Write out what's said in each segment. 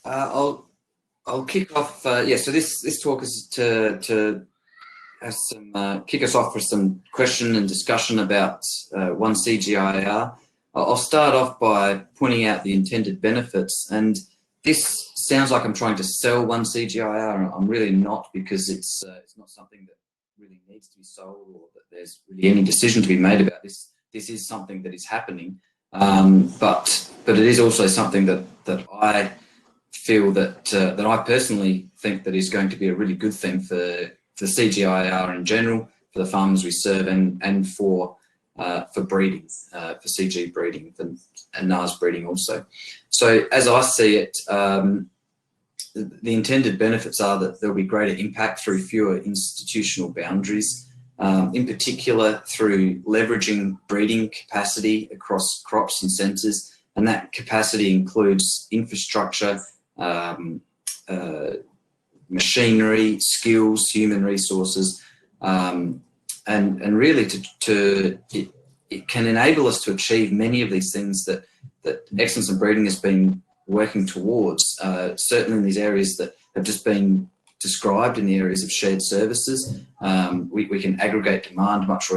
I'll kick off. Yeah, so this talk is to have some kick us off with some question and discussion about One CGIAR. I'll start off by pointing out the intended benefits, and this sounds like I'm trying to sell One CGIAR. I'm really not, because it's not something that really needs to be sold, or that there's really any decision to be made about this. This is something that is happening, but it is also something that I feel that that I personally think that is going to be a really good thing for CGIAR in general, for the farmers we serve, and for breeding, for CG breeding and NAS breeding also. So as I see it, the intended benefits are that there will be greater impact through fewer institutional boundaries, in particular through leveraging breeding capacity across crops and centres, and that capacity includes infrastructure, machinery, skills, human resources, and really it can enable us to achieve many of these things that excellence in breeding has been working towards, certainly in these areas that have just been described, in the areas of shared services. We can aggregate demand much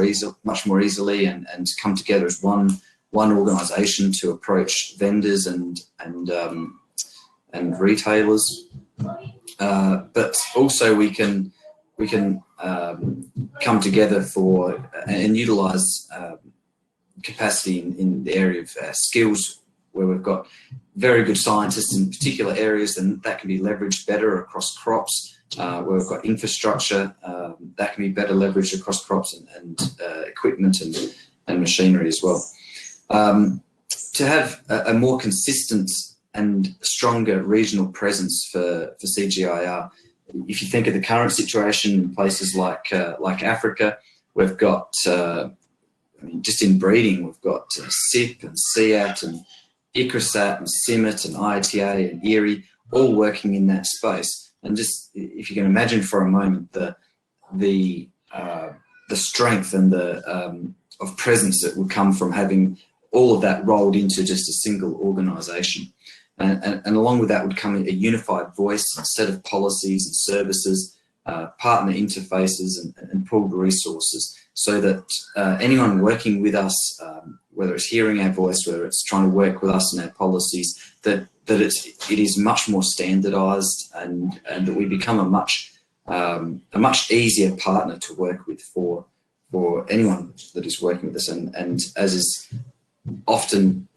more easily and come together as one organisation to approach vendors and retailers. But also we can come together for and utilise capacity in the area of skills, where we've got very good scientists in particular areas, and that can be leveraged better across crops. Where we've got infrastructure, that can be better leveraged across crops and equipment and machinery as well. To have a more consistent and stronger regional presence for CGIAR. If you think of the current situation in places like Africa, we've got, just in breeding, we've got SIP and CIAT and ICRISAT and CIMMIT and ITA and EiB all working in that space. And just, if you can imagine for a moment the strength and of presence that would come from having all of that rolled into just a single organisation. And along with that would come a unified voice, a set of policies and services, partner interfaces and pooled resources, so that anyone working with us, whether it's hearing our voice, whether it's trying to work with us and our policies, that it is much more standardised, and that we become a much easier partner to work with for anyone that is working with us, and as is often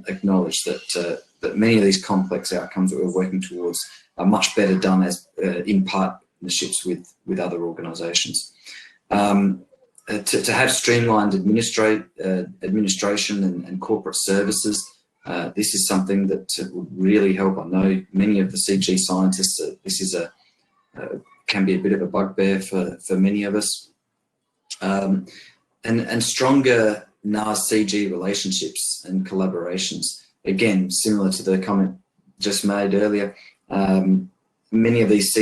acknowledged, that many of these complex outcomes that we're working towards are much better done as in partnerships with other organisations. To have streamlined administration and corporate services, this is something that would really help. I know many of the CG scientists, this is can be a bit of a bugbear for many of us. And stronger NAS-CG relationships and collaborations. Again, similar to the comment just made earlier, many of these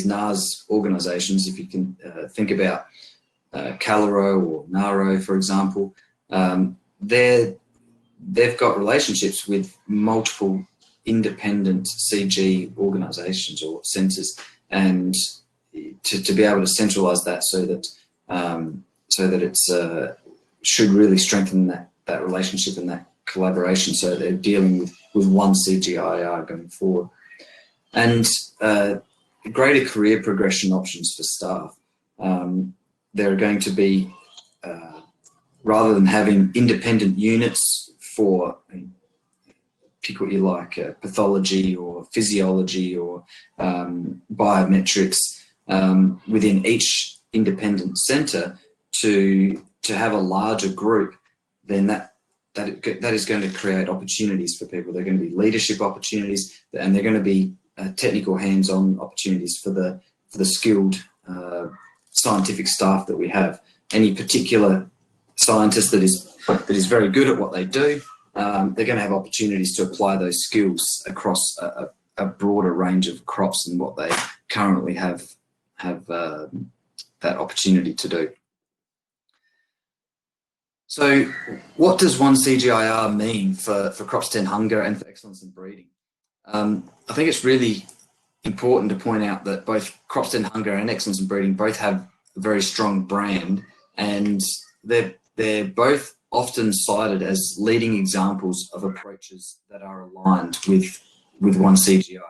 NAS organisations, if you can think about Calero or Naro, for example, they've got relationships with multiple independent CG organisations or centres, and to be able to centralise that so that it's should really strengthen that relationship and that collaboration, so they're dealing with one CGIAR going forward. And greater career progression options for staff. There are going to be, rather than having independent units for, pick what you like, pathology or physiology or biometrics within each independent centre, to have a larger group, then that is going to create opportunities for people. They're going to be leadership opportunities, and they're going to be technical hands-on opportunities for the skilled scientific staff that we have. Any particular scientist that is very good at what they do, they're going to have opportunities to apply those skills across a broader range of crops than what they currently have that opportunity to do. So what does One CGIAR mean for Crops 10 Hunger and for excellence in breeding? I think it's really important to point out that both Crops and Hunger and Excellence in Breeding both have a very strong brand, and they're both often cited as leading examples of approaches that are aligned with One CGIAR.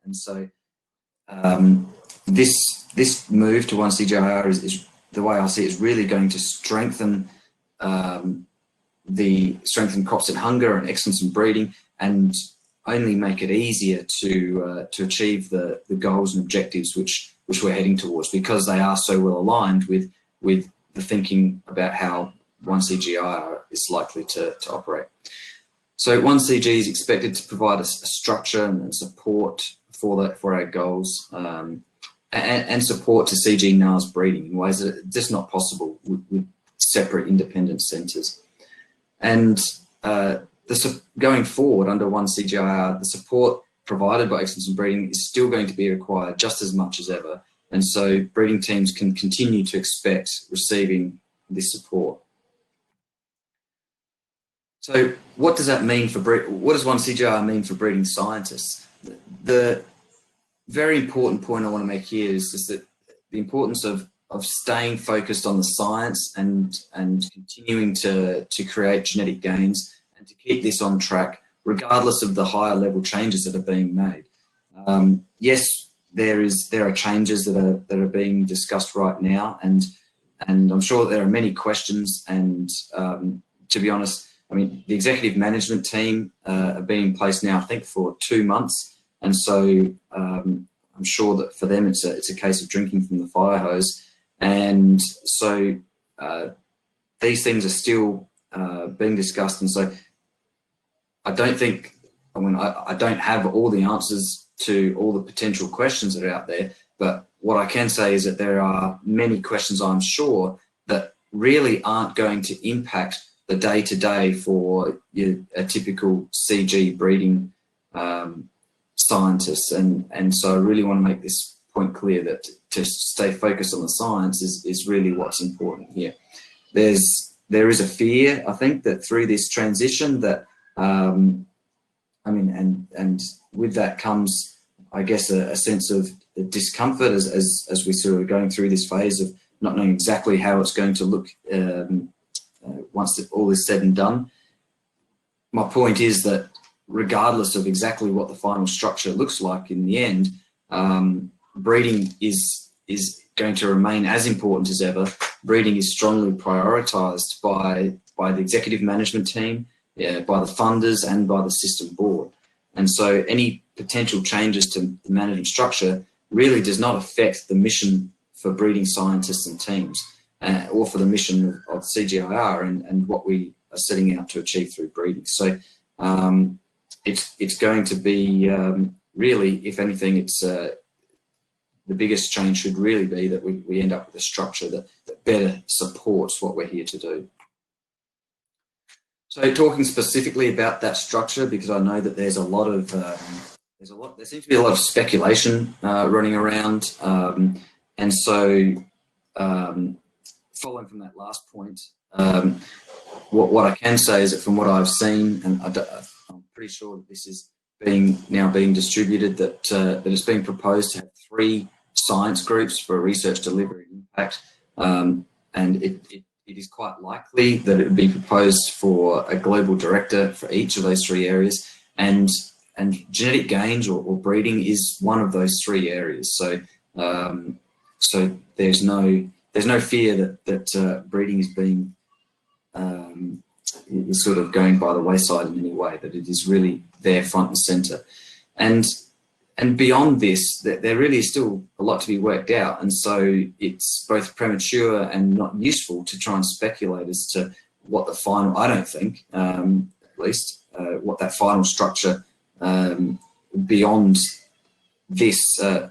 And so this move to One CGIAR is the way I see it, is really going to strengthen Crops and Hunger and Excellence in Breeding, and only make it easier to achieve the goals and objectives which we're heading towards, because they are so well aligned with the thinking about how One CGIAR is likely to operate. So One CG is expected to provide a structure and support for our goals, and support to CG NAR's breeding in ways that are just not possible with separate independent centres. And going forward under One CGIAR, the support provided by Excellence in Breeding is still going to be required just as much as ever. And so breeding teams can continue to expect receiving this support. So what does that mean for what does One CGIAR mean for breeding scientists? The very important point I want to make here is that the importance of staying focused on the science and continuing to create genetic gains, and to keep this on track regardless of the higher level changes that are being made. Yes, there are changes that are being discussed right now, and I'm sure there are many questions, and to be honest, I mean, the executive management team have been in place now, I think, for 2 months, and so I'm sure that for them it's a case of drinking from the fire hose, and so these things are still being discussed, and so I don't have all the answers to all the potential questions that are out there, but what I can say is that there are many questions, I'm sure, that really aren't going to impact the day-to-day for a typical CG breeding scientist, and so I really want to make this point clear that to stay focused on the science is really what's important here. There is a fear, I think, that through this transition that and with that comes, I guess, a sense of discomfort as we sort of going through this phase of not knowing exactly how it's going to look once all is said and done. My point is that regardless of exactly what the final structure looks like in the end, breeding is going to remain as important as ever. Breeding is strongly prioritised by the executive management team, by the funders, and by the system board. And so any potential changes to the management structure really does not affect the mission for breeding scientists and teams, or for the mission of CGIAR and what we are setting out to achieve through breeding. So it's going to be really, if anything, it's the biggest change should really be that we end up with a structure that better supports what we're here to do. So talking specifically about that structure, because I know that there's a lot of there seems to be a lot of speculation running around, and so following from that last point, what I can say is that from what I've seen, and I'm pretty sure that this is now being distributed, that it's being proposed to have 3 science groups for research delivery and impact, and it is quite likely that it would be proposed for a global director for each of those 3 areas, and genetic gains or breeding is one of those 3 areas. So so there's no fear that breeding is being is sort of going by the wayside in any way, that it is really there front and centre. And beyond this, there really is still a lot to be worked out, and so it's both premature and not useful to try and speculate as to what the final, I don't think, at least, what that final structure beyond these 3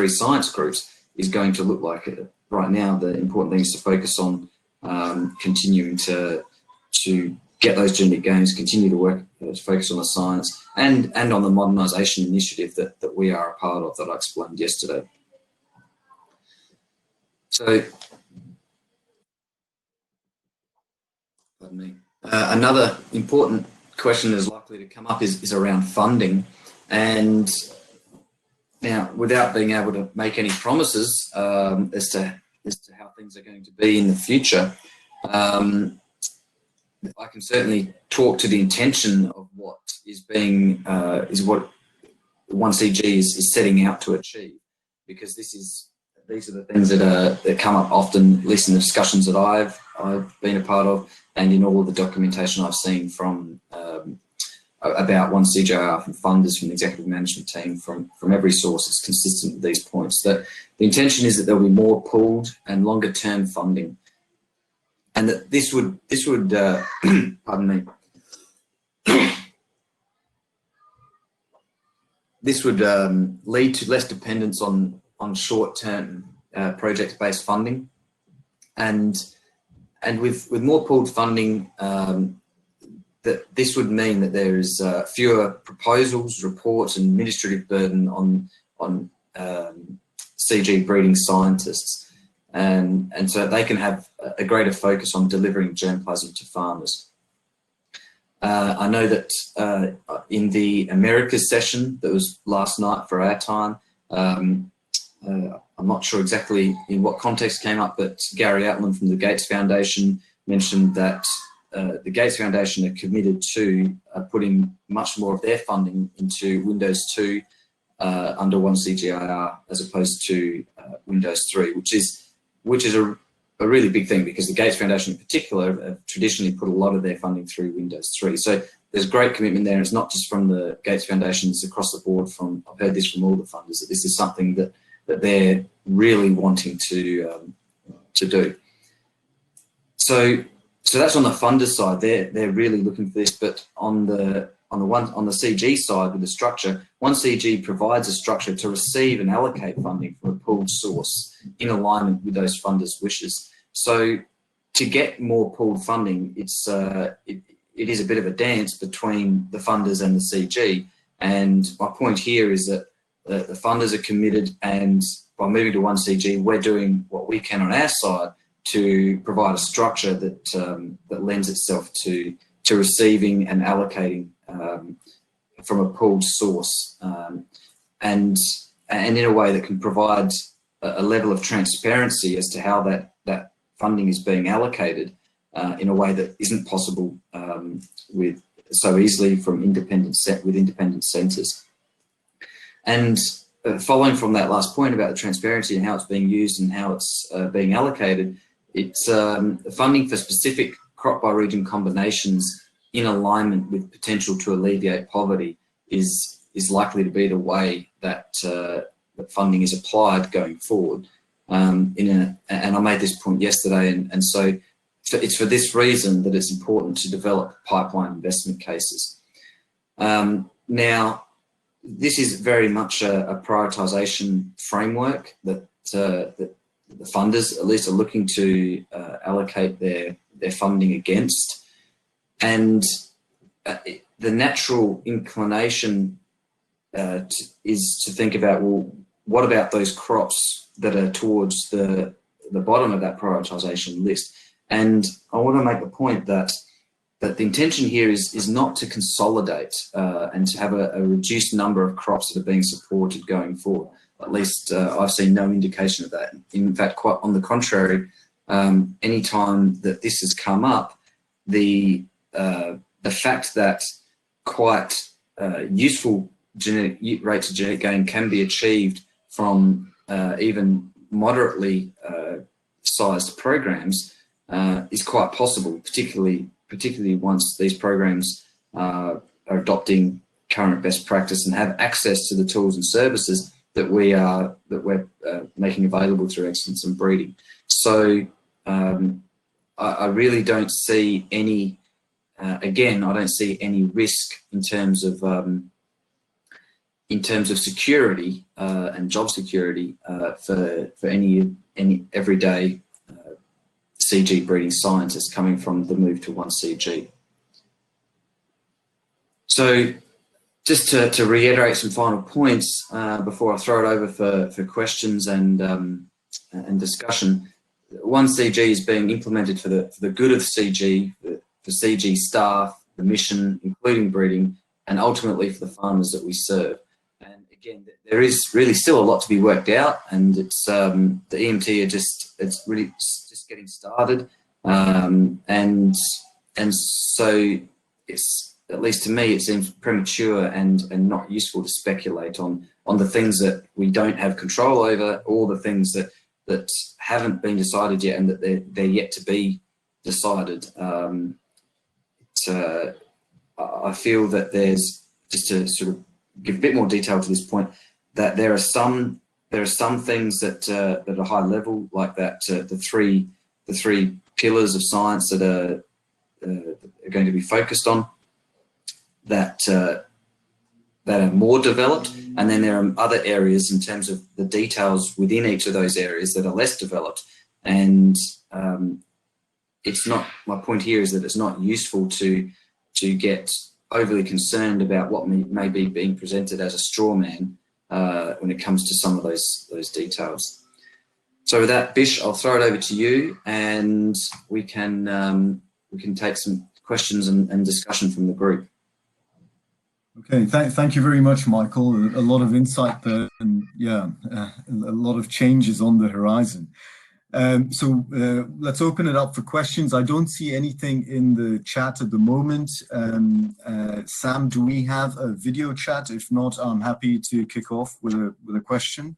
science groups is going to look like. Right now, the important thing is to focus on continuing to get those genetic gains, continue to work, to focus on the science, and on the modernisation initiative that we are a part of, that I explained yesterday. So, pardon me. Another important question that is likely to come up is around funding. And now, without being able to make any promises as to how things are going to be in the future, I can certainly talk to the intention of what is being what One CG is setting out to achieve, because these are the things that come up often, at least in the discussions that I've been a part of, and in all of the documentation I've seen from about One CGIAR, from funders, from the executive management team, from every source. It's consistent with these points, that the intention is that there will be more pooled and longer term funding, and that this would pardon me, this would lead to less dependence on short-term project-based funding, and with more pooled funding, that this would mean that there is fewer proposals, reports, and administrative burden on CG breeding scientists, and so they can have a greater focus on delivering germplasm to farmers. I know that in the Americas session that was last night for our time, I'm not sure exactly in what context came up, but Gary Outland from the Gates Foundation mentioned that the Gates Foundation are committed to putting much more of their funding into Windows 2 under One CGIAR as opposed to Windows 3, which is a really big thing, because the Gates Foundation in particular have traditionally put a lot of their funding through Windows 3. So there's great commitment there, and it's not just from the Gates Foundation, it's across the board. I've heard this from all the funders, that this is something that they're really wanting to do. So that's on the funder side. They're really looking for this, but on the CG side with the structure, One CG provides a structure to receive and allocate funding from a pooled source in alignment with those funders' wishes. So to get more pooled funding, it is a bit of a dance between the funders and the CG. And my point here is that the funders are committed, and by moving to One CG, we're doing what we can on our side to provide a structure that lends itself to receiving and allocating from a pooled source, and in a way that can provide a level of transparency as to how that funding is being allocated in a way that isn't possible with so easily from independent centres. And following from that last point about the transparency and how it's being used and how it's being allocated, it's funding for specific crop by region combinations in alignment with potential to alleviate poverty is likely to be the way that funding is applied going forward. And I made this point yesterday, and so it's for this reason that it's important to develop pipeline investment cases. Now, this is very much a prioritisation framework that the funders at least are looking to allocate their funding against. And the natural inclination is to think about, well, what about those crops that are towards the bottom of that prioritisation list? And I want to make the point that the intention here is not to consolidate and to have a reduced number of crops that are being supported going forward. At least I've seen no indication of that. In fact, quite on the contrary, any time that this has come up, the fact that quite useful rates of genetic gain can be achieved from even moderately sized programs is quite possible, particularly once these programs are adopting current best practice and have access to the tools and services that we're making available through excellence in breeding. So I really don't see any. Again, I don't see any risk in terms of security and job security for any everyday CG breeding scientists coming from the move to One CG. So, just to reiterate some final points before I throw it over for questions and discussion. One CG is being implemented for the good of CG, for CG staff, the mission, including breeding, and ultimately for the farmers that we serve. And again, there is really still a lot to be worked out, and it's the EMT it's really just getting started, and so it's, at least to me, it seems premature and not useful to speculate on the things that we don't have control over, or the things that haven't been decided yet and that they're yet to be decided. I feel that there's, just to sort of give a bit more detail to this point, that there are some things that at a high level, like that the three pillars of science that are going to be focused on, that are more developed, and then there are other areas in terms of the details within each of those areas that are less developed. And it's not, my point here is that it's not useful to get overly concerned about what may be being presented as a straw man when it comes to some of those details. So with that, Bish, I'll throw it over to you, and we can take some questions and discussion from the group. Okay, thank you very much, Michael. A lot of insight there, and yeah, a lot of changes on the horizon. So let's open it up for questions. I don't see anything in the chat at the moment. Sam, do we have a video chat? If not, I'm happy to kick off with a question.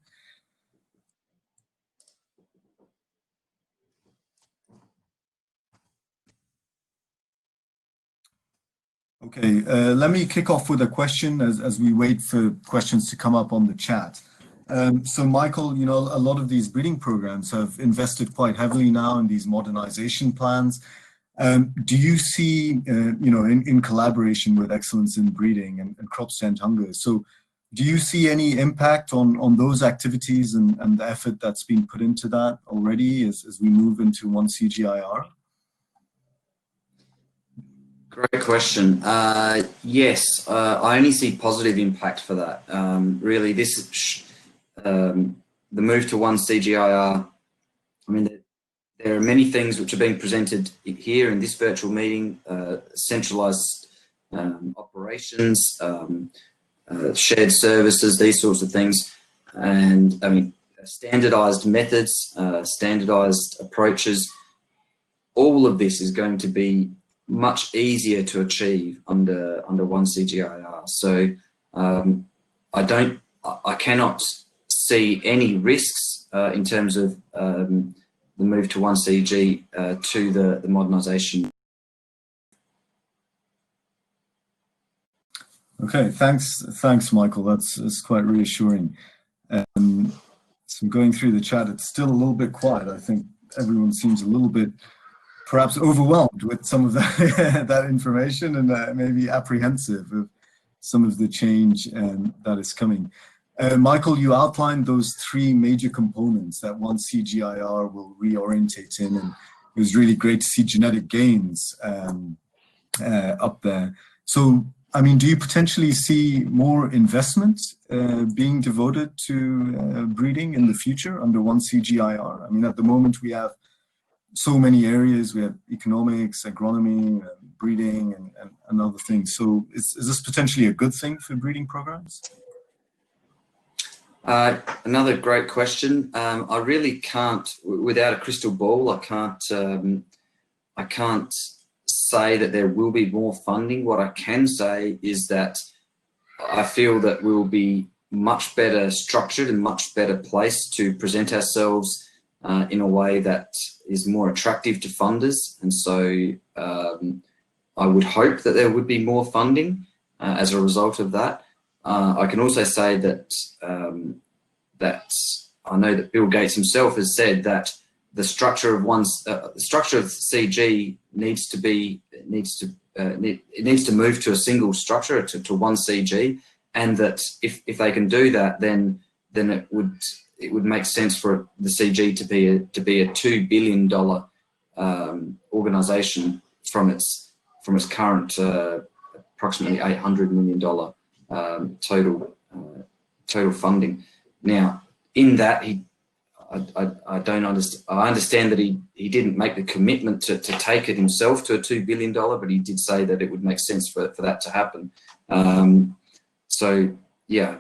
Okay, let me kick off with a question as we wait for questions to come up on the chat. So Michael, you know, a lot of these breeding programs have invested quite heavily now in these modernization plans. Do you see, you know, in collaboration with Excellence in Breeding and Crops to End Hunger, so do you see any impact on those activities and the effort that's been put into that already as we move into One CGIAR? Great question. Yes, I only see positive impact for that. Really, the move to One CGIAR, I mean, there are many things which are being presented here in this virtual meeting, centralised operations, shared services, these sorts of things. And I mean, standardised methods, standardised approaches, all of this is going to be much easier to achieve under One CGIAR. So I cannot see any risks in terms of the move to One CG to the modernisation. Okay, thanks, Michael. That's quite reassuring. So going through the chat, it's still a little bit quiet. I think everyone seems a little bit perhaps overwhelmed with some of that information, and maybe apprehensive of some of the change that is coming. Michael, you outlined those three major components that One CGIAR will reorientate in, and it was really great to see genetic gains up there. So, I mean, do you potentially see more investment being devoted to breeding in the future under One CGIAR? I mean, at the moment we have so many areas. We have economics, agronomy, breeding, and other things. So is this potentially a good thing for breeding programs? Another great question. I really can't, without a crystal ball, I can't say that there will be more funding. What I can say is that I feel that we'll be much better structured and much better placed to present ourselves in a way that is more attractive to funders. And so I would hope that there would be more funding as a result of that. I can also say that that I know that Bill Gates himself has said that the structure of CG needs to move to a single structure, to One CG, and that if they can do that, then it would make sense for the CG to be a $2 billion organisation from its current approximately $800 million total funding. Now, in that, I understand that he didn't make the commitment to take it himself to a $2 billion, but he did say that it would make sense for that to happen. So yeah,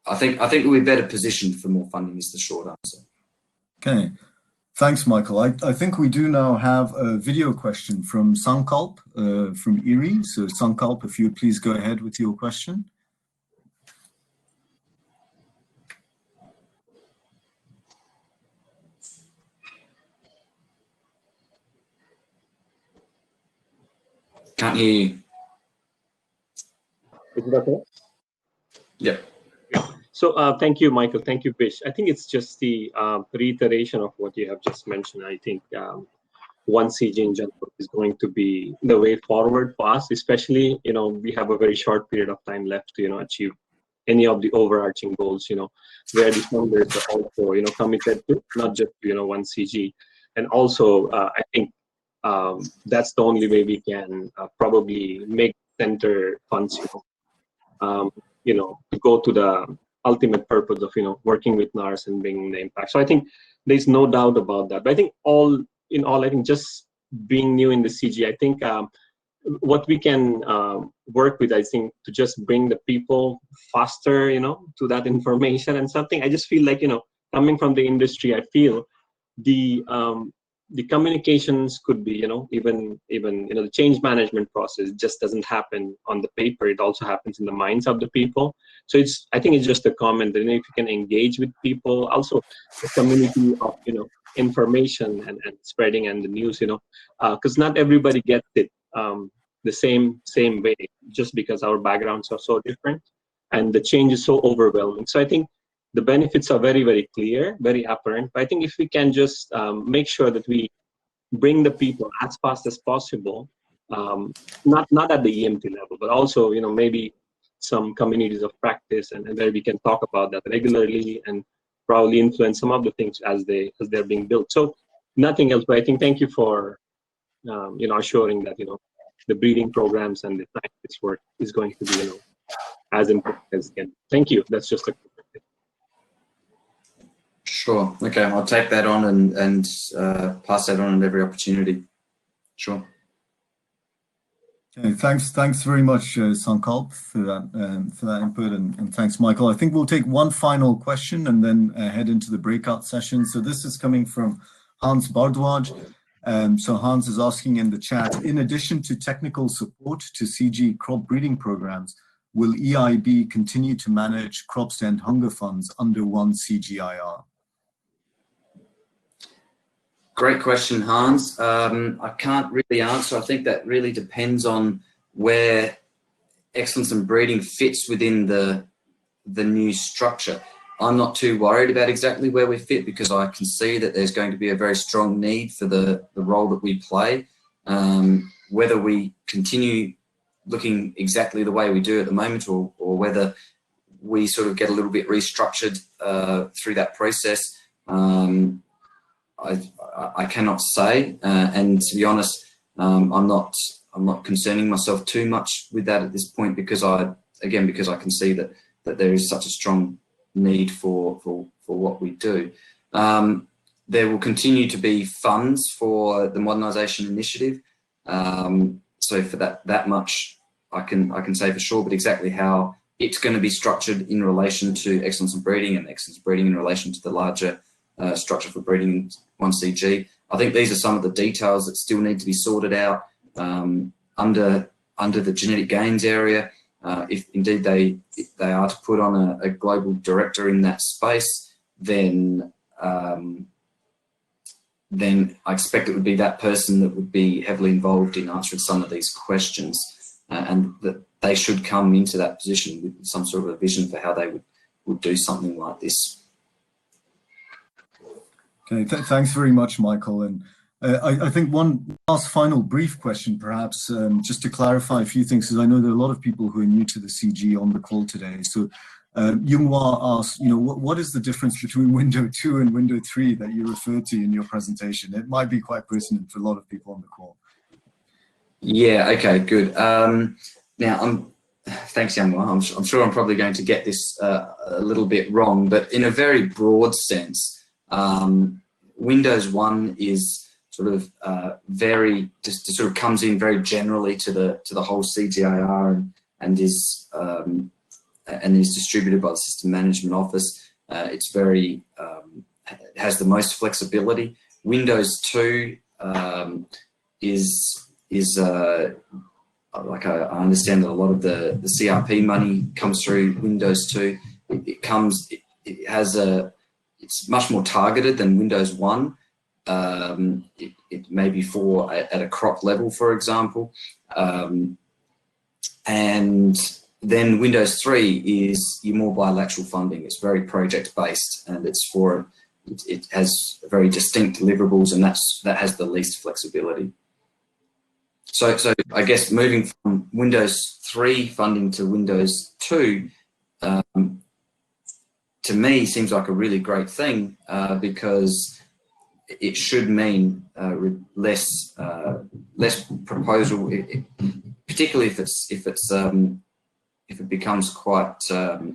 I think we're better positioned for more funding is the short answer. Okay, thanks, Michael. I think we do now have a video question from Sankalp from EiB. So Sankalp, if you would please go ahead with your question. Can't hear you. Is that okay? Yep. So thank you, Michael. Thank you, Bish. I think it's just the reiteration of what you have just mentioned. I think One CG in general is going to be the way forward for us, especially, we have a very short period of time left to, achieve any of the overarching goals, where the funders are also, committed to, not just, One CG. And also, I think that's the only way we can probably make center funds, to go to the ultimate purpose of, working with NARS and bringing the impact. So I think there's no doubt about that. But I think I think just being new in the CG, I think what we can work with, I think, to just bring the people faster, to that information and something. I just feel like, coming from the industry, I feel the communications could be, even the change management process just doesn't happen on the paper. It also happens in the minds of the people. So I think it's just a comment that if you can engage with people, also the community of, information and spreading and the news, because not everybody gets it the same way, just because our backgrounds are so different and the change is so overwhelming. So I think the benefits are very, very clear, very apparent. But I think if we can just make sure that we bring the people as fast as possible, not at the EMT level, but also, maybe some communities of practice and where we can talk about that regularly and probably influence some of the things as they're being built. So nothing else, but I think thank you for, assuring that, the breeding programs and the practice work is going to be, as important as it can. Thank you. That's just a Sure. Okay, I'll take that on and pass that on at every opportunity. Sure. Okay, thanks very much, Sankalp, for that input, and thanks, Michael. I think we'll take one final question and then head into the breakout session. So this is coming from Hans Bardwaj. So Hans is asking in the chat, in addition to technical support to CG crop breeding programs, will EIB continue to manage crops to end hunger funds under One CGIAR? Great question, Hans. I can't really answer. I think that really depends on where excellence in breeding fits within the new structure. I'm not too worried about exactly where we fit because I can see that there's going to be a very strong need for the role that we play. Whether we continue looking exactly the way we do at the moment or whether we sort of get a little bit restructured through that process, I cannot say, and to be honest, I'm not concerning myself too much with that at this point because I can see that there is such a strong need for what we do. There will continue to be funds for the modernisation initiative, so for that much I can say for sure, but exactly how it's going to be structured in relation to excellence in breeding and excellence in breeding in relation to the larger structure for breeding in 1CG. I think these are some of the details that still need to be sorted out under the genetic gains area. If indeed they are to put on a global director in that space, then I expect it would be that person that would be heavily involved in answering some of these questions, and that they should come into that position with some sort of a vision for how they would do something like this. Okay, thanks very much, Michael. And I think one last final brief question, perhaps, just to clarify a few things, because I know there are a lot of people who are new to the CG on the call today. So Yoonghwa asked, what is the difference between window 2 and window 3 that you referred to in your presentation? It might be quite pertinent for a lot of people on the call. Yeah, okay, good. Now, thanks, Yoonghwa. I'm sure I'm probably going to get this a little bit wrong, but in a very broad sense, Windows 1 is sort of just sort of comes in very generally to the whole CGIAR and is distributed by the System Management Office. It's very has the most flexibility. Windows 2 is like I understand that a lot of the CRP money comes through Windows 2. It's much more targeted than Windows 1. It may be at a crop level, for example. And then Windows 3 is your more bilateral funding. It's very project based, and it has very distinct deliverables, and that has the least flexibility. So I guess moving from Windows 3 funding to Windows 2, to me, seems like a really great thing, because it should mean less proposal, particularly if it becomes quite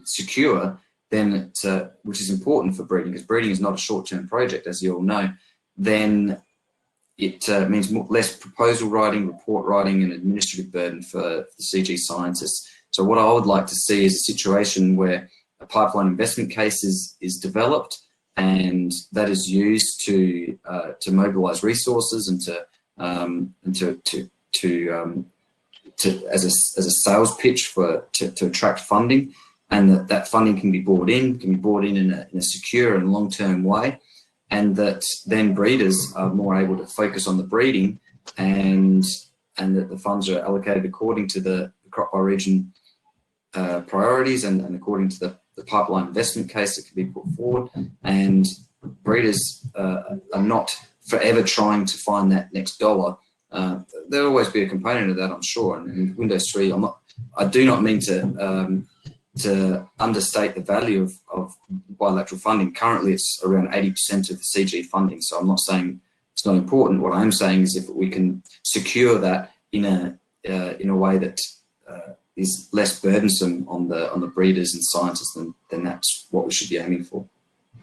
secure. Then which is important for breeding, because breeding is not a short-term project, as you all know. Then it means less proposal writing, report writing, and administrative burden for the CG scientists. So what I would like to see is a situation where a pipeline investment case is developed, and that is used to mobilise resources and as a sales pitch to attract funding, and that funding can be brought in in a secure and long-term way, and that then breeders are more able to focus on the breeding, and that the funds are allocated according to the crop by region priorities and according to the pipeline investment case that can be put forward. And breeders are not forever trying to find that next dollar. There'll always be a component of that, I'm sure. And in Windows 3, I do not mean to understate the value of bilateral funding. Currently, it's around 80% of the CG funding. So I'm not saying it's not important. What I am saying is if we can secure that in a way that is less burdensome on the breeders and scientists, then that's what we should be aiming for.